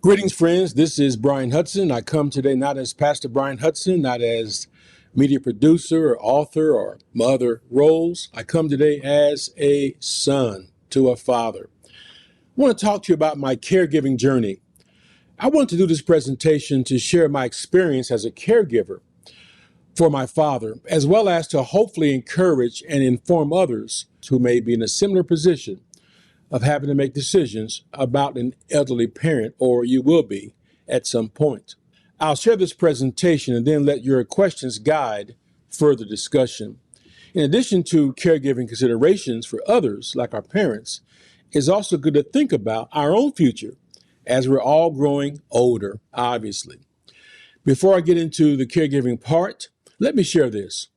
Greetings, friends. This is Bryan Hudson. I come today not as Pastor Bryan Hudson, not as media producer or author or my other roles. I come today as a son to a father. I want to talk to you about my caregiving journey. I want to do this presentation to share my experience as a caregiver for my father, as well as to hopefully encourage and inform others who may be in a similar position of having to make decisions about an elderly parent, or you will be at some point. I'll share this presentation and then let your questions guide further discussion. In addition to caregiving considerations for others, like our parents, it's also good to think about our own future as we're all growing older, obviously. Before I get into the caregiving part, let me share this.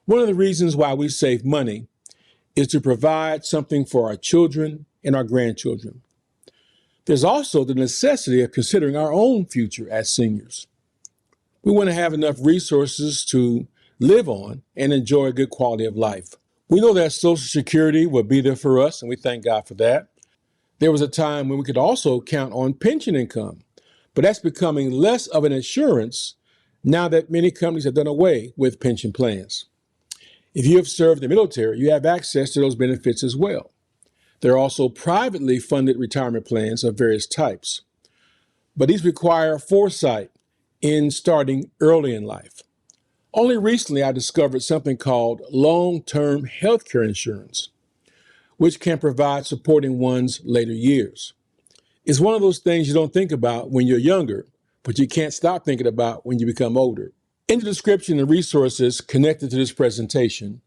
One of the reasons why we save money is to provide something for our children and our grandchildren. There's also the necessity of considering our own future as seniors. We want to have enough resources to live on and enjoy a good quality of life. We know that Social Security will be there for us, and we thank God for that. There was a time when we could also count on pension income, but that's becoming less of an assurance now that many companies have done away with pension plans. If you have served in the military, you have access to those benefits as well. There are also privately funded retirement plans of various types, but these require foresight in starting early in life. Only recently, I discovered something called long-term health care insurance, which can provide support in one's later years. It's one of those things you don't think about when you're younger, but you can't stop thinking about when you become older. In the description and resources connected to this presentation,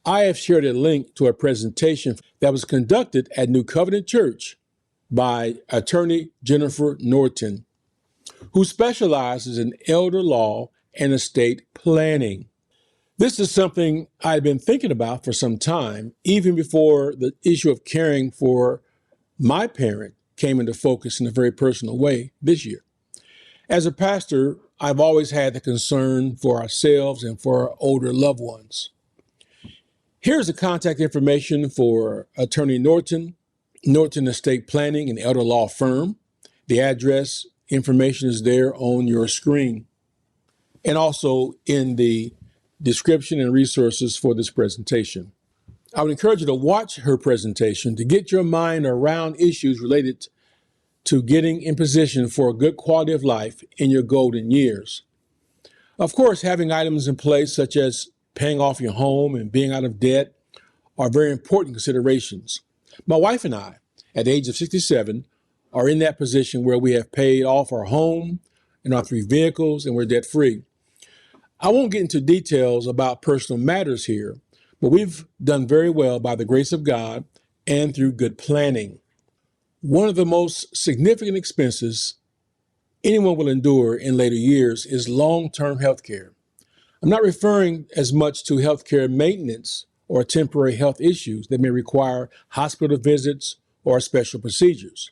I have shared a link to a presentation that was conducted at New Covenant Church by attorney Jennifer Norton, who specializes in elder law and estate planning. This is something I've been thinking about for some time, even before the issue of caring for my parent came into focus in a very personal way this year. As a pastor, I've always had the concern for ourselves and for our older loved ones. Here's the contact information for attorney Norton Estate Planning and Elder Law Firm. The address information is there on your screen and also in the description and resources for this presentation. I would encourage you to watch her presentation to get your mind around issues related to getting in position for a good quality of life in your golden years. Of course, having items in place such as paying off your home and being out of debt are very important considerations. My wife and I, at the age of 67, are in that position where we have paid off our home and our 3 vehicles and we're debt-free. I won't get into details about personal matters here, but we've done very well by the grace of God and through good planning. One of the most significant expenses anyone will endure in later years is long-term health care. I'm not referring as much to healthcare maintenance or temporary health issues that may require hospital visits or special procedures.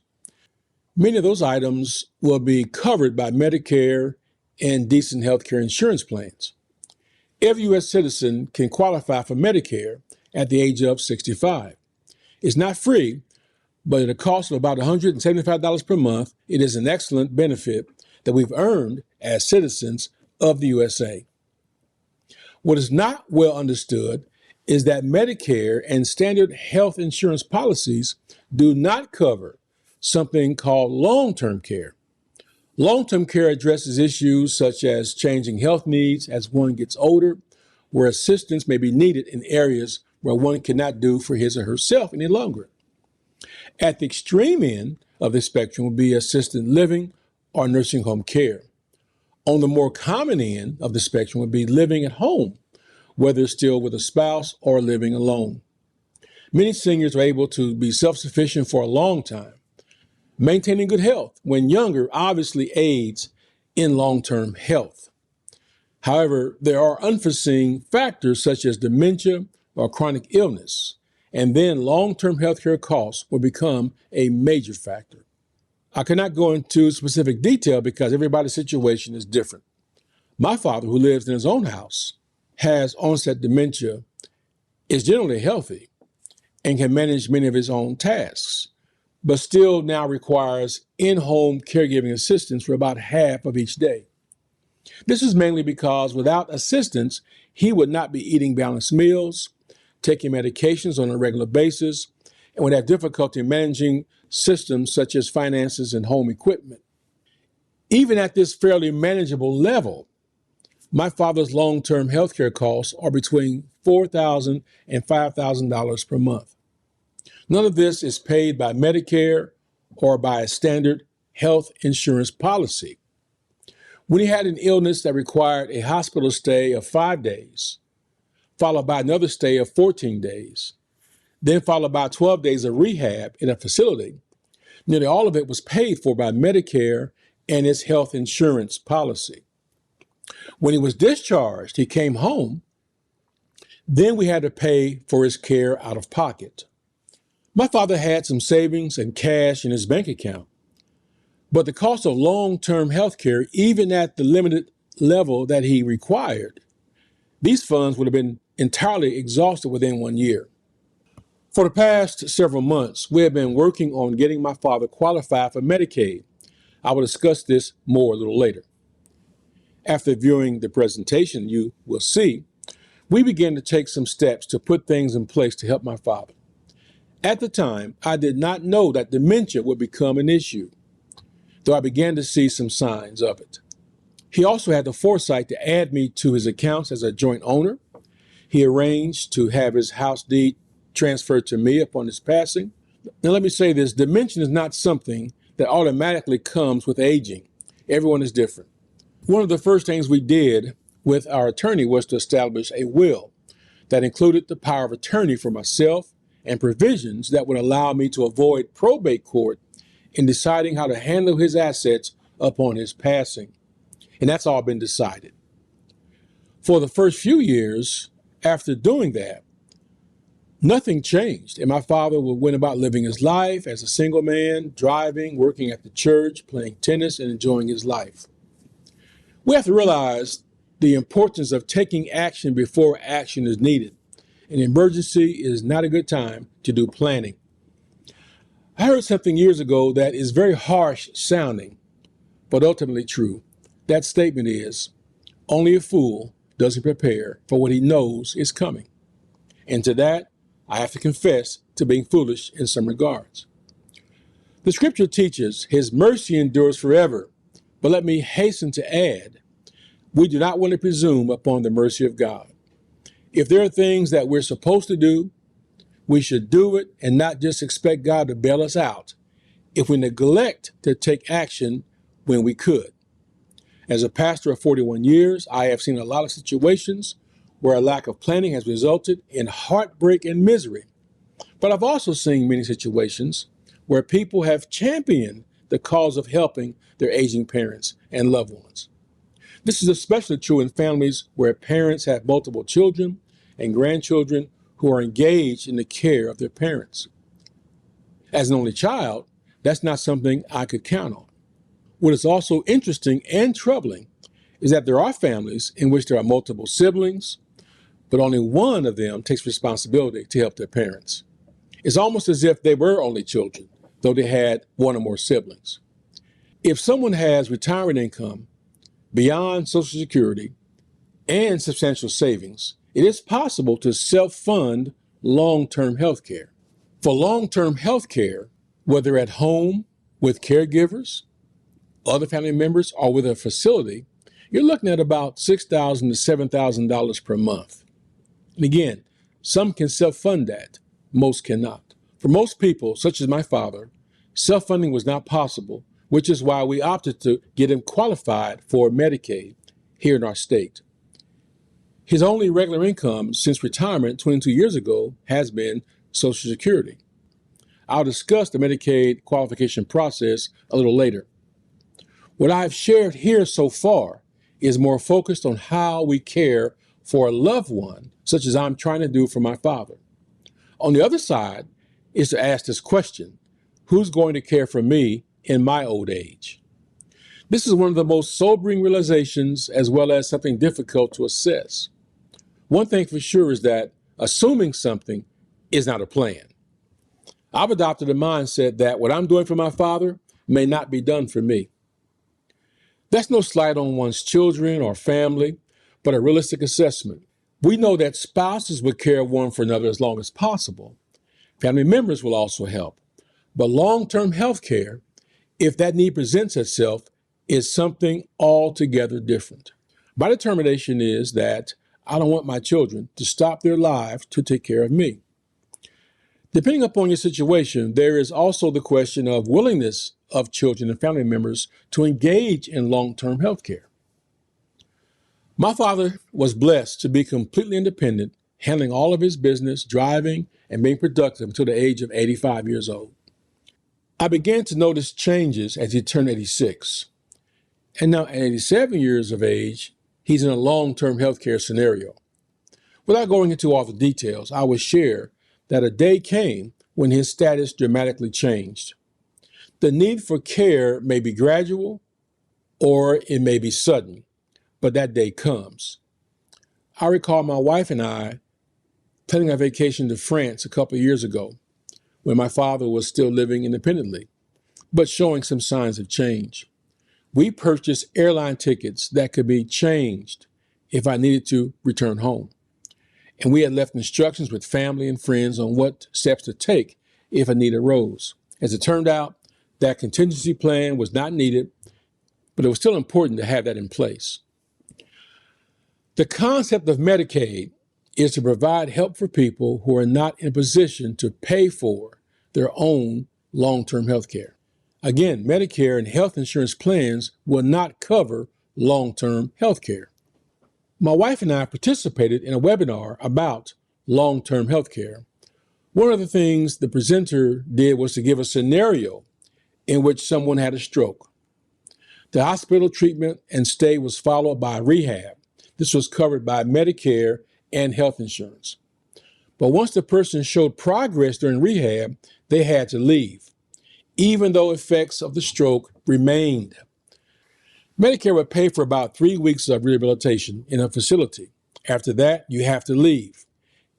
Many of those items will be covered by Medicare and decent healthcare insurance plans. Every U.S. citizen can qualify for Medicare at the age of 65. It's not free, but at a cost of about $175 per month, it is an excellent benefit that we've earned as citizens of the USA. What is not well understood is that Medicare and standard health insurance policies do not cover something called long-term care. Long-term care addresses issues such as changing health needs as one gets older, where assistance may be needed in areas where one cannot do for his or herself any longer. At the extreme end of the spectrum would be assisted living or nursing home care. On the more common end of the spectrum would be living at home, whether still with a spouse or living alone. Many seniors are able to be self-sufficient for a long time. Maintaining good health when younger obviously aids in long-term health. However, there are unforeseen factors such as dementia or chronic illness, and then long-term healthcare costs will become a major factor. I cannot go into specific detail because everybody's situation is different. My father, who lives in his own house, has onset dementia, is generally healthy, and can manage many of his own tasks. but still now requires in-home caregiving assistance for about half of each day. This is mainly because without assistance, he would not be eating balanced meals, taking medications on a regular basis, and would have difficulty managing systems such as finances and home equipment. Even at this fairly manageable level, my father's long-term healthcare costs are between $4,000 and $5,000 per month. None of this is paid by Medicare or by a standard health insurance policy. When he had an illness that required a hospital stay of 5 days, followed by another stay of 14 days, then followed by 12 days of rehab in a facility, nearly all of it was paid for by Medicare and its health insurance policy. When he was discharged, he came home. Then we had to pay for his care out of pocket. My father had some savings and cash in his bank account, but the cost of long-term health care, even at the limited level that he required, these funds would have been entirely exhausted within 1 year. For the past several months, we have been working on getting my father qualified for Medicaid. I will discuss this more a little later. After viewing the presentation, you will see, we began to take some steps to put things in place to help my father. At the time, I did not know that dementia would become an issue, though I began to see some signs of it. He also had the foresight to add me to his accounts as a joint owner. He arranged to have his house deed transferred to me upon his passing. Now let me say this, dementia is not something that automatically comes with aging. Everyone is different. One of the first things we did with our attorney was to establish a will that included the power of attorney for myself and provisions that would allow me to avoid probate court in deciding how to handle his assets upon his passing. And that's all been decided. For the first few years after doing that, nothing changed, and my father went about living his life as a single man, driving, working at the church, playing tennis, and enjoying his life. We have to realize the importance of taking action before action is needed. An emergency is not a good time to do planning. I heard something years ago that is very harsh sounding, but ultimately true. That statement is, only a fool doesn't prepare for what he knows is coming. And to that, I have to confess to being foolish in some regards. The scripture teaches his mercy endures forever, but let me hasten to add, we do not want to presume upon the mercy of God. If there are things that we're supposed to do, we should do it and not just expect God to bail us out if we neglect to take action when we could. As a pastor of 41 years, I have seen a lot of situations where a lack of planning has resulted in heartbreak and misery. But I've also seen many situations where people have championed the cause of helping their aging parents and loved ones. This is especially true in families where parents have multiple children and grandchildren who are engaged in the care of their parents. As an only child, that's not something I could count on. What is also interesting and troubling is that there are families in which there are multiple siblings, but only one of them takes responsibility to help their parents. It's almost as if they were only children, though they had one or more siblings. If someone has retirement income beyond Social Security and substantial savings, it is possible to self-fund long-term health care. For long-term health care, whether at home with caregivers, other family members, or with a facility, you're looking at about $6,000 to $7,000 per month. And again, some can self-fund that, most cannot. For most people, such as my father, self-funding was not possible, which is why we opted to get him qualified for Medicaid here in our state. His only regular income since retirement 22 years ago has been Social Security. I'll discuss the Medicaid qualification process a little later. What I've shared here so far is more focused on how we care for a loved one, such as I'm trying to do for my father. On the other side is to ask this question, who's going to care for me in my old age? This is one of the most sobering realizations as well as something difficult to assess. One thing for sure is that assuming something is not a plan. I've adopted a mindset that what I'm doing for my father may not be done for me. That's no slight on one's children or family, but a realistic assessment. We know that spouses will care one for another as long as possible. Family members will also help. But long-term health care, if that need presents itself, is something altogether different. My determination is that I don't want my children to stop their lives to take care of me. Depending upon your situation, there is also the question of willingness of children and family members to engage in long-term health care. My father was blessed to be completely independent, handling all of his business, driving, and being productive until the age of 85 years old. I began to notice changes as he turned 86. And now at 87 years of age, he's in a long-term healthcare scenario. Without going into all the details, I would share that a day came when his status dramatically changed. The need for care may be gradual or it may be sudden, but that day comes. I recall my wife and I planning a vacation to France a couple of years ago when my father was still living independently, but showing some signs of change. We purchased airline tickets that could be changed if I needed to return home. And we had left instructions with family and friends on what steps to take if a need arose. As it turned out, that contingency plan was not needed, but it was still important to have that in place. The concept of Medicaid is to provide help for people who are not in a position to pay for their own long-term health care. Again, Medicare and health insurance plans will not cover long-term health care. My wife and I participated in a webinar about long-term health care. One of the things the presenter did was to give a scenario in which someone had a stroke. The hospital treatment and stay was followed by rehab. This was covered by Medicare and health insurance. But once the person showed progress during rehab, they had to leave, even though effects of the stroke remained. Medicare would pay for about 3 weeks of rehabilitation in a facility. After that, you have to leave,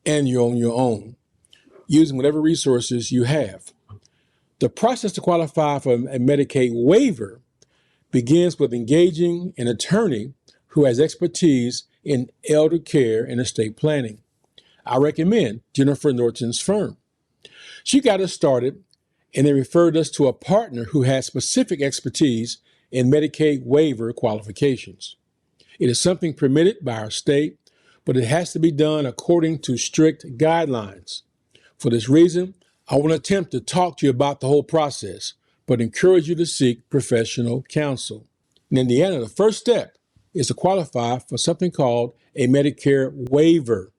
and you're on your own, using whatever resources you have. The process to qualify for a Medicaid waiver begins with engaging an attorney who has expertise in elder care and estate planning. I recommend Jennifer Norton's firm. She got us started, and they referred us to a partner who has specific expertise in Medicaid waiver qualifications. It is something permitted by our state, but it has to be done according to strict guidelines. For this reason, I won't attempt to talk to you about the whole process, but encourage you to seek professional counsel. In Indiana, the first step is to qualify for something called a Medicare waiver.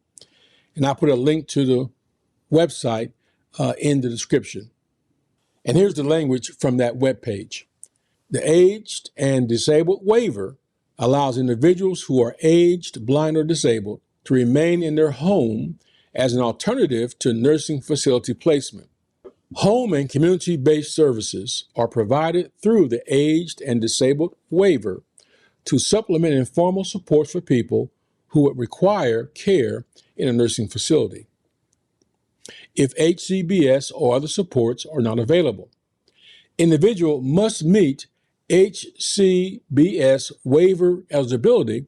And I'll put a link to the website in the description. And here's the language from that webpage. The Aged and Disabled Waiver allows individuals who are aged, blind, or disabled to remain in their home as an alternative to nursing facility placement. Home and community-based services are provided through the Aged and Disabled Waiver to supplement informal support for people who would require care in a nursing facility if HCBS or other supports are not available. Individual must meet HCBS waiver eligibility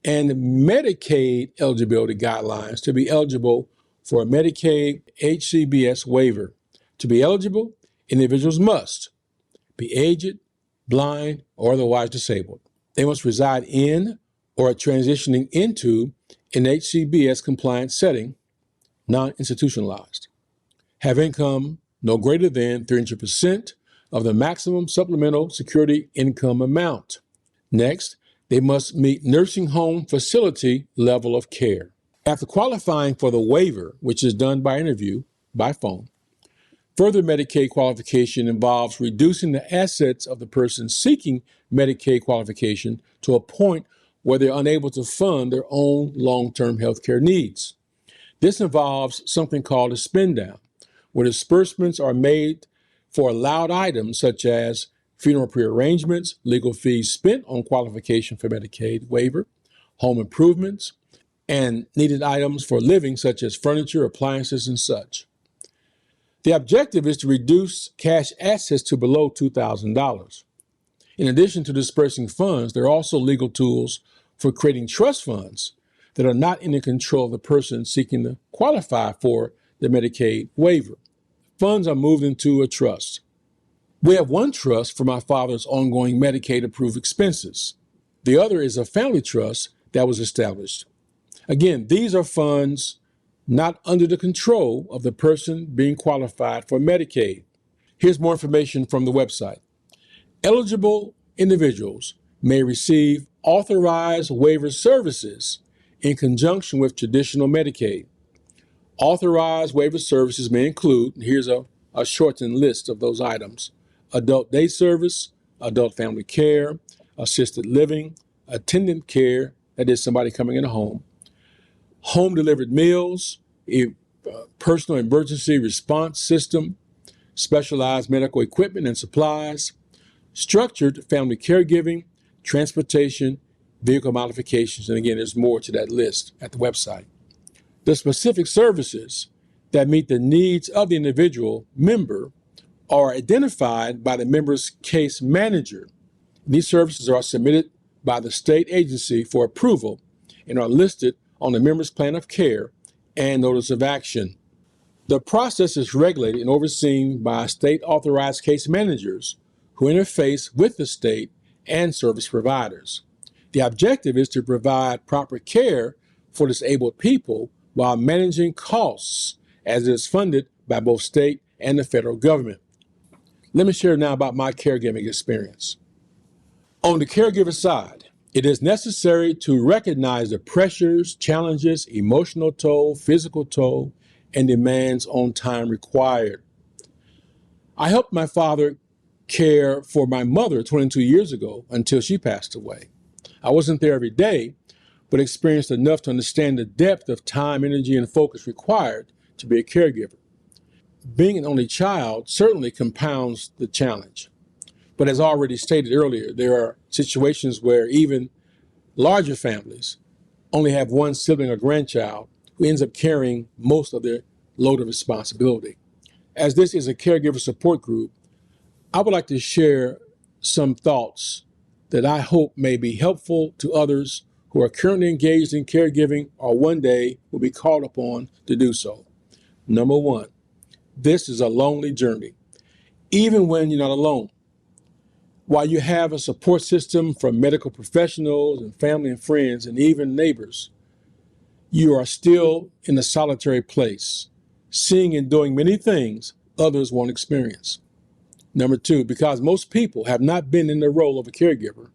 and Medicaid eligibility guidelines to be eligible for a Medicaid HCBS waiver. To be eligible, individuals must be aged, blind, or otherwise disabled. They must reside in or are transitioning into an HCBS compliant setting, non-institutionalized. Have income no greater than 300% of the maximum supplemental security income amount. Next, they must meet nursing home facility level of care. After qualifying for the waiver, which is done by interview by phone, further Medicaid qualification involves reducing the assets of the person seeking Medicaid qualification to a point where they're unable to fund their own long-term health care needs. This involves something called a spend down, where disbursements are made for allowed items such as funeral prearrangements, legal fees spent on qualification for Medicaid waiver, home improvements, and needed items for living such as furniture, appliances, and such. The objective is to reduce cash assets to below $2,000. In addition to dispersing funds, there are also legal tools for creating trust funds that are not in the control of the person seeking to qualify for the Medicaid waiver. Funds are moved into a trust. We have one trust for my father's ongoing Medicaid-approved expenses. The other is a family trust that was established. Again, these are funds not under the control of the person being qualified for Medicaid. Here's more information from the website. Eligible individuals may receive authorized waiver services in conjunction with traditional Medicaid. Authorized waiver services may include, here's a shortened list of those items: adult day service, adult family care, assisted living, attendant care, that is somebody coming in a home delivered meals, a personal emergency response system, specialized medical equipment and supplies, structured family caregiving, transportation, vehicle modifications, and again, there's more to that list at the website. The specific services that meet the needs of the individual member are identified by the member's case manager. These services are submitted by the state agency for approval and are listed on the member's plan of care and notice of action. The process is regulated and overseen by state-authorized case managers who interface with the state and service providers. The objective is to provide proper care for disabled people while managing costs, as it is funded by both state and the federal government. Let me share now about my caregiving experience. On the caregiver side, it is necessary to recognize the pressures, challenges, emotional toll, physical toll, and demands on time required. I helped my father care for my mother 22 years ago until she passed away. I wasn't there every day, but experienced enough to understand the depth of time, energy, and focus required to be a caregiver. Being an only child certainly compounds the challenge. But as already stated earlier, there are situations where even larger families only have one sibling or grandchild who ends up carrying most of their load of responsibility. As this is a caregiver support group, I would like to share some thoughts that I hope may be helpful to others who are currently engaged in caregiving or one day will be called upon to do so. Number one, this is a lonely journey, even when you're not alone. While you have a support system from medical professionals and family and friends and even neighbors, you are still in a solitary place, seeing and doing many things others won't experience. Number two, because most people have not been in the role of a caregiver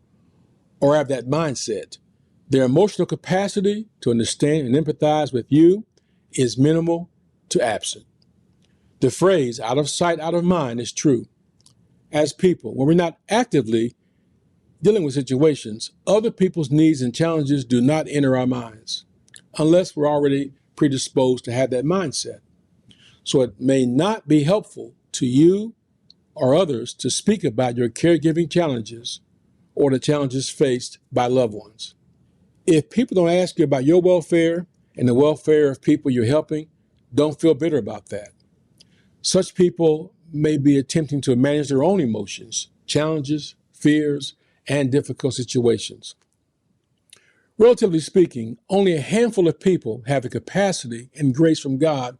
or have that mindset, their emotional capacity to understand and empathize with you is minimal to absent. The phrase, out of sight, out of mind, is true. As people, when we're not actively dealing with situations, other people's needs and challenges do not enter our minds unless we're already predisposed to have that mindset. So it may not be helpful to you or others to speak about your caregiving challenges or the challenges faced by loved ones. If people don't ask you about your welfare and the welfare of people you're helping, don't feel bitter about that. Such people may be attempting to manage their own emotions, challenges, fears, and difficult situations. Relatively speaking, only a handful of people have the capacity and grace from God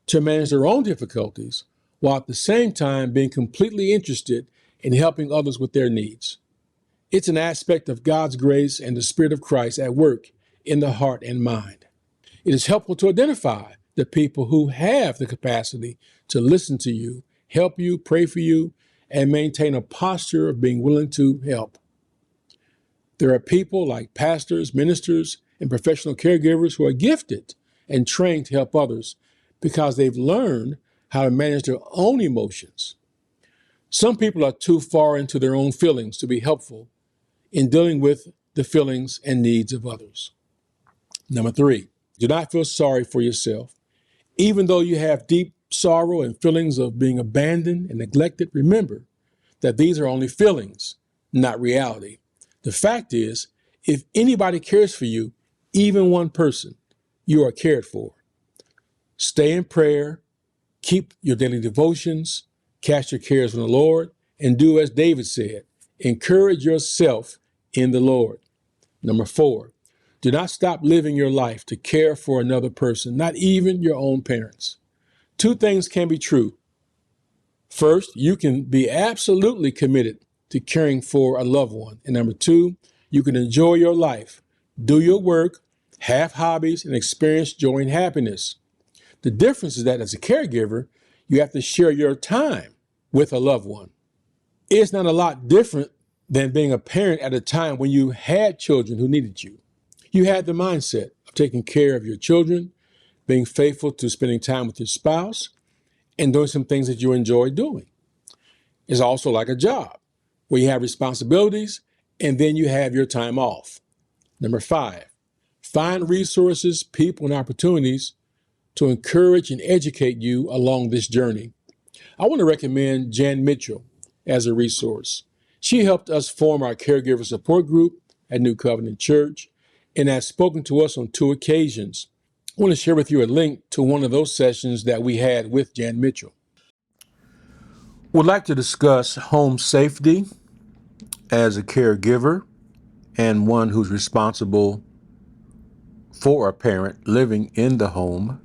to manage their own difficulties while at the same time being completely interested in helping others with their needs. It's an aspect of God's grace and the Spirit of Christ at work in the heart and mind. It is helpful to identify the people who have the capacity to listen to you, help you, pray for you, and maintain a posture of being willing to help. There are people like pastors, ministers, and professional caregivers who are gifted and trained to help others because they've learned how to manage their own emotions. Some people are too far into their own feelings to be helpful in dealing with the feelings and needs of others. Number three, do not feel sorry for yourself. Even though you have deep sorrow and feelings of being abandoned and neglected, remember that these are only feelings, not reality. The fact is, if anybody cares for you, even one person, you are cared for. Stay in prayer, Keep your daily devotions, cast your cares on the Lord, and do as David said, encourage yourself in the Lord. Number 4, do not stop living your life to care for another person, not even your own parents. 2 things can be true. First, you can be absolutely committed to caring for a loved one. And number 2, you can enjoy your life, do your work, have hobbies, and experience joy and happiness. The difference is that as a caregiver, you have to share your time with a loved one. It's not a lot different than being a parent at a time when you had children who needed you. You had the mindset of taking care of your children, being faithful to spending time with your spouse, and doing some things that you enjoy doing. It's also like a job where you have responsibilities and then you have your time off. Number 5, find resources, people, and opportunities to encourage and educate you along this journey. I want to recommend Jan Mitchell as a resource. She helped us form our Caregiver Support Group at New Covenant Church and has spoken to us on 2 occasions. I want to share with you a link to one of those sessions that we had with Jan Mitchell. We'd like to discuss home safety as a caregiver and one who's responsible for a parent living in the home.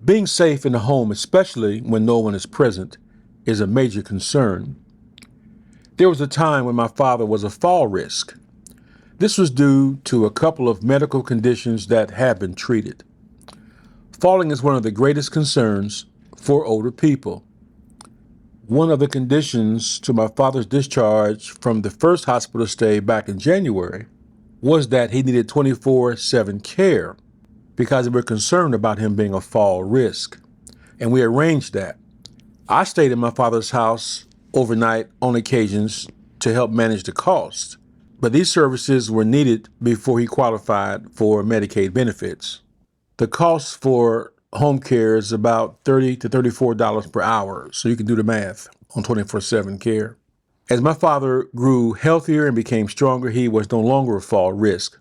Being safe in the home, especially when no one is present, is a major concern. There was a time when my father was a fall risk. This was due to a couple of medical conditions that have been treated. Falling is one of the greatest concerns for older people. One of the conditions to my father's discharge from the first hospital stay back in January was that he needed 24/7 care because we were concerned about him being a fall risk. And we arranged that. I stayed in my father's house overnight on occasions to help manage the cost. But these services were needed before he qualified for Medicaid benefits. The cost for home care is about $30 to $34 per hour, so you can do the math on 24/7 care. As my father grew healthier and became stronger, he was no longer a fall risk.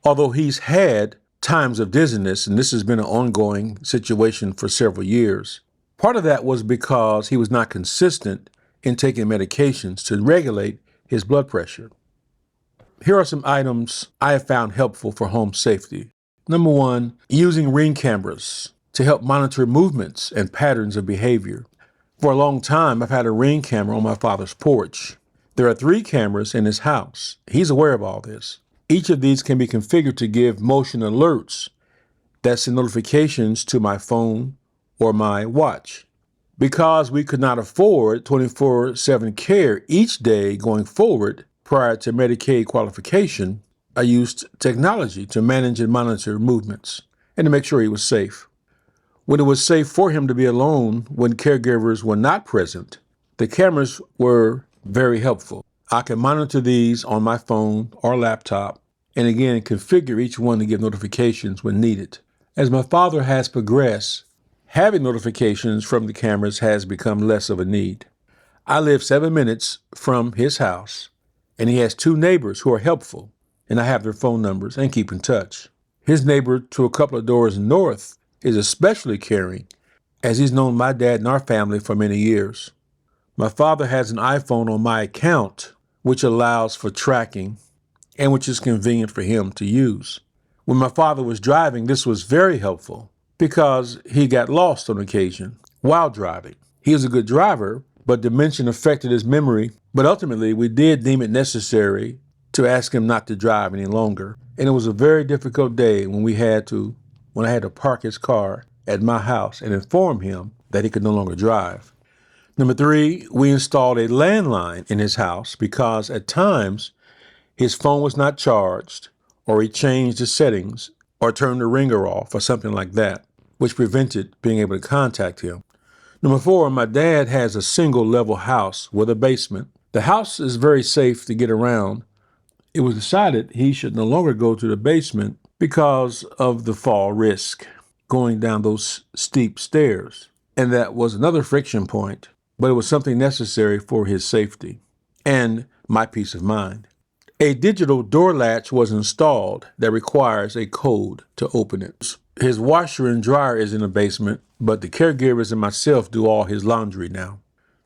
Although he's had times of dizziness, and this has been an ongoing situation for several years, part of that was because he was not consistent in taking medications to regulate his blood pressure. Here are some items I have found helpful for home safety. Number 1, using Ring cameras to help monitor movements and patterns of behavior. For a long time, I've had a Ring camera on my father's porch. There are 3 cameras in his house. He's aware of all this. Each of these can be configured to give motion alerts that send notifications to my phone or my watch. Because we could not afford 24/7 care each day going forward, prior to Medicaid qualification, I used technology to manage and monitor movements and to make sure he was safe. When it was safe for him to be alone when caregivers were not present, the cameras were very helpful. I can monitor these on my phone or laptop and again configure each one to give notifications when needed. As my father has progressed, having notifications from the cameras has become less of a need. I live 7 minutes from his house, and he has 2 neighbors who are helpful, and I have their phone numbers and keep in touch. His neighbor to a couple of doors north is especially caring, as he's known my dad and our family for many years. My father has an iPhone on my account, which allows for tracking and which is convenient for him to use. When my father was driving, this was very helpful because he got lost on occasion while driving. He was a good driver, but dementia affected his memory. But ultimately, we did deem it necessary to ask him not to drive any longer. And it was a very difficult day when I had to park his car at my house and inform him that he could no longer drive. Number 3, we installed a landline in his house because at times his phone was not charged, or he changed the settings or turned the ringer off or something like that, which prevented being able to contact him. Number 4, my dad has a single level house with a basement. The house is very safe to get around. It was decided he should no longer go to the basement because of the fall risk, going down those steep stairs. And that was another friction point, but it was something necessary for his safety and my peace of mind. A digital door latch was installed that requires a code to open it. His washer and dryer is in the basement, but the caregivers and myself do all his laundry now.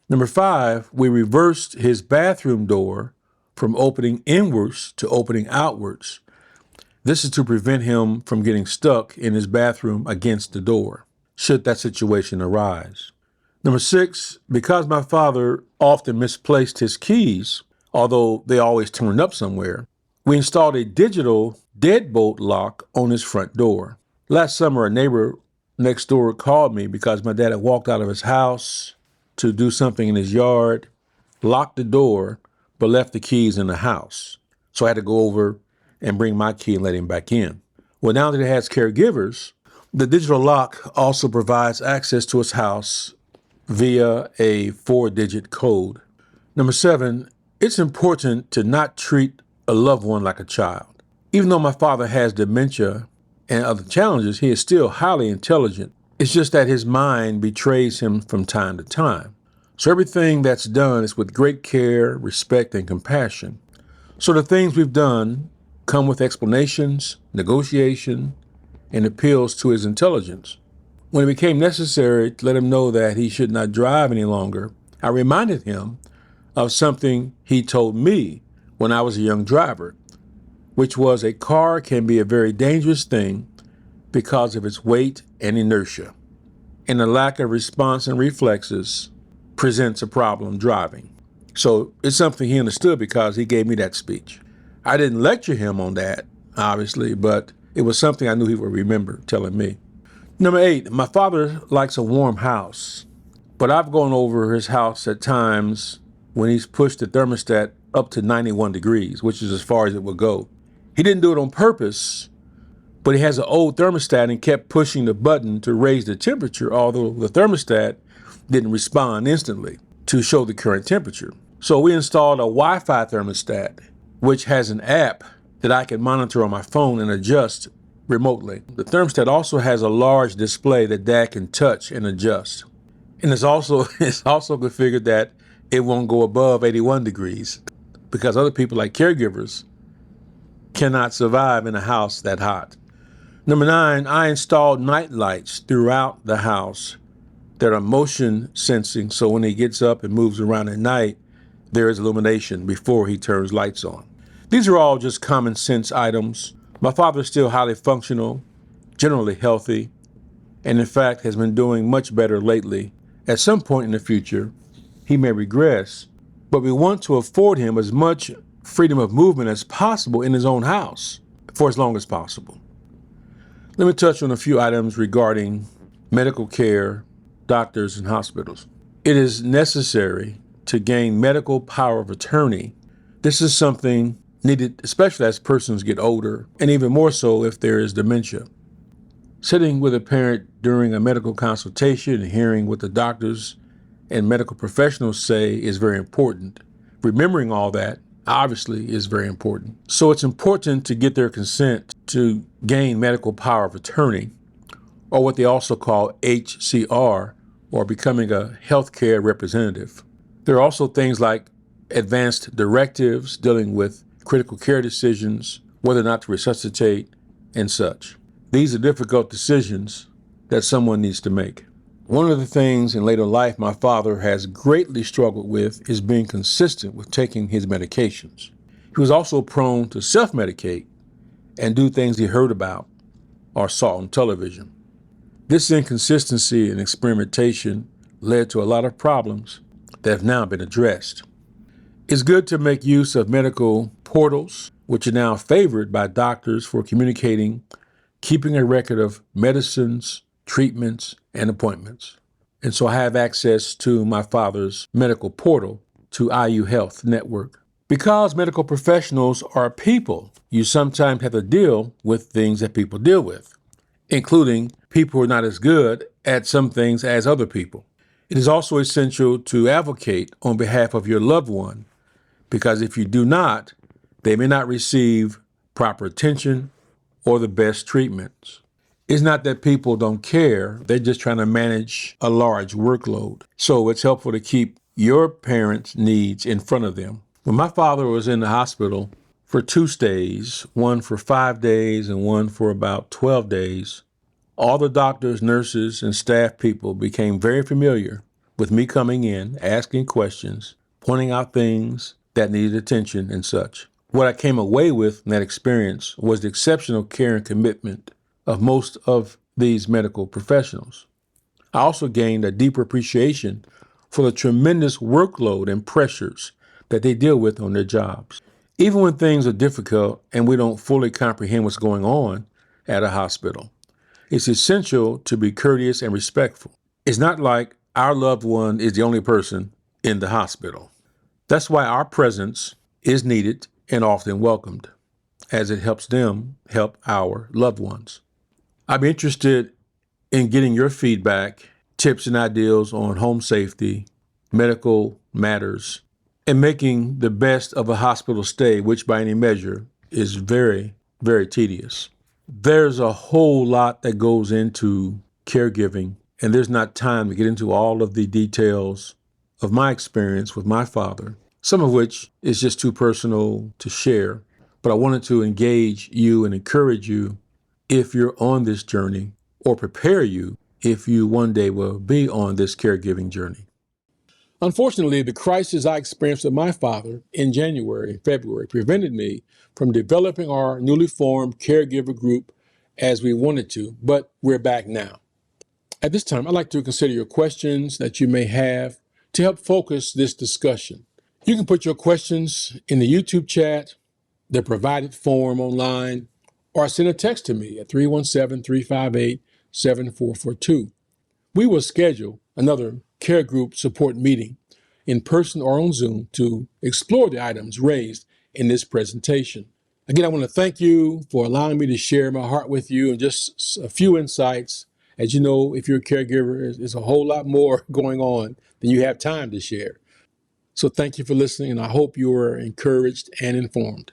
Number 5, we reversed his bathroom door from opening inwards to opening outwards. This is to prevent him from getting stuck in his bathroom against the door, should that situation arise. Number 6, because my father often misplaced his keys, although they always turned up somewhere, we installed a digital deadbolt lock on his front door. Last summer, a neighbor next door called me because my dad had walked out of his house to do something in his yard, locked the door, but left the keys in the house. So I had to go over and bring my key and let him back in. Well, now that he has caregivers, the digital lock also provides access to his house via a 4-digit code. Number 7, it's important to not treat a loved one like a child. Even though my father has dementia and other challenges, he is still highly intelligent. It's just that his mind betrays him from time to time. So everything that's done is with great care, respect, and compassion. So the things we've done come with explanations, negotiation, and appeals to his intelligence. When it became necessary to let him know that he should not drive any longer, I reminded him of something he told me when I was a young driver, which was a car can be a very dangerous thing because of its weight and inertia, and a lack of response and reflexes presents a problem driving. So it's something he understood because he gave me that speech. I didn't lecture him on that, obviously, but it was something I knew he would remember telling me. Number 8, my father likes a warm house, but I've gone over his house at times when he's pushed the thermostat up to 91 degrees, which is as far as it will go. He didn't do it on purpose, but he has an old thermostat and kept pushing the button to raise the temperature, although the thermostat didn't respond instantly to show the current temperature. So we installed a Wi-Fi thermostat, which has an app that I can monitor on my phone and adjust remotely. The thermostat also has a large display that Dad can touch and adjust. And it's also configured that it won't go above 81 degrees because other people like caregivers cannot survive in a house that hot. Number 9, I installed night lights throughout the house that are motion sensing, so when he gets up and moves around at night, there is illumination before he turns lights on. These are all just common sense items. My father is still highly functional, generally healthy, and in fact has been doing much better lately. At some point in the future, he may regress, but we want to afford him as much freedom of movement as possible in his own house for as long as possible. Let me touch on a few items regarding medical care, doctors, and hospitals. It is necessary to gain medical power of attorney. This is something needed, especially as persons get older, and even more so if there is dementia. Sitting with a parent during a medical consultation and hearing what the doctors and medical professionals say is very important. Remembering all that obviously is very important. So it's important to get their consent to gain medical power of attorney, or what they also call HCR, or becoming a healthcare representative. There are also things like advanced directives dealing with critical care decisions, whether or not to resuscitate, and such. These are difficult decisions that someone needs to make. One of the things in later life my father has greatly struggled with is being consistent with taking his medications. He was also prone to self-medicate and do things he heard about or saw on television. This inconsistency and experimentation led to a lot of problems that have now been addressed. It's good to make use of medical portals, which are now favored by doctors for communicating, keeping a record of medicines, treatments, and appointments. And so I have access to my father's medical portal to IU Health Network. Because medical professionals are people, you sometimes have to deal with things that people deal with, including people who are not as good at some things as other people. It is also essential to advocate on behalf of your loved one, because if you do not, they may not receive proper attention or the best treatments. It's not that people don't care, they're just trying to manage a large workload. So it's helpful to keep your parents' needs in front of them. When my father was in the hospital for 2 stays, one for 5 days and one for about 12 days, All the doctors, nurses, and staff people became very familiar with me coming in, asking questions, pointing out things that needed attention and such. What I came away with in that experience was the exceptional care and commitment of most of these medical professionals. I also gained a deeper appreciation for the tremendous workload and pressures that they deal with on their jobs. Even when things are difficult and we don't fully comprehend what's going on at a hospital, it's essential to be courteous and respectful. It's not like our loved one is the only person in the hospital. That's why our presence is needed and often welcomed, as it helps them help our loved ones. I'd be interested in getting your feedback, tips, and ideas on home safety, medical matters, and making the best of a hospital stay, which by any measure is very, very tedious. There's a whole lot that goes into caregiving, and there's not time to get into all of the details of my experience with my father, some of which is just too personal to share. But I wanted to engage you and encourage you if you're on this journey, or prepare you if you one day will be on this caregiving journey. Unfortunately, the crisis I experienced with my father in January and February prevented me from developing our newly formed caregiver group as we wanted to, but we're back now. At this time, I'd like to consider your questions that you may have to help focus this discussion. You can put your questions in the YouTube chat, the provided form online, or send a text to me at 317-358-7442. We will schedule another care group support meeting in person or on Zoom to explore the items raised in this presentation. Again, I want to thank you for allowing me to share my heart with you and just a few insights. As you know, if you're a caregiver, there's a whole lot more going on than you have time to share. So thank you for listening, and I hope you are encouraged and informed.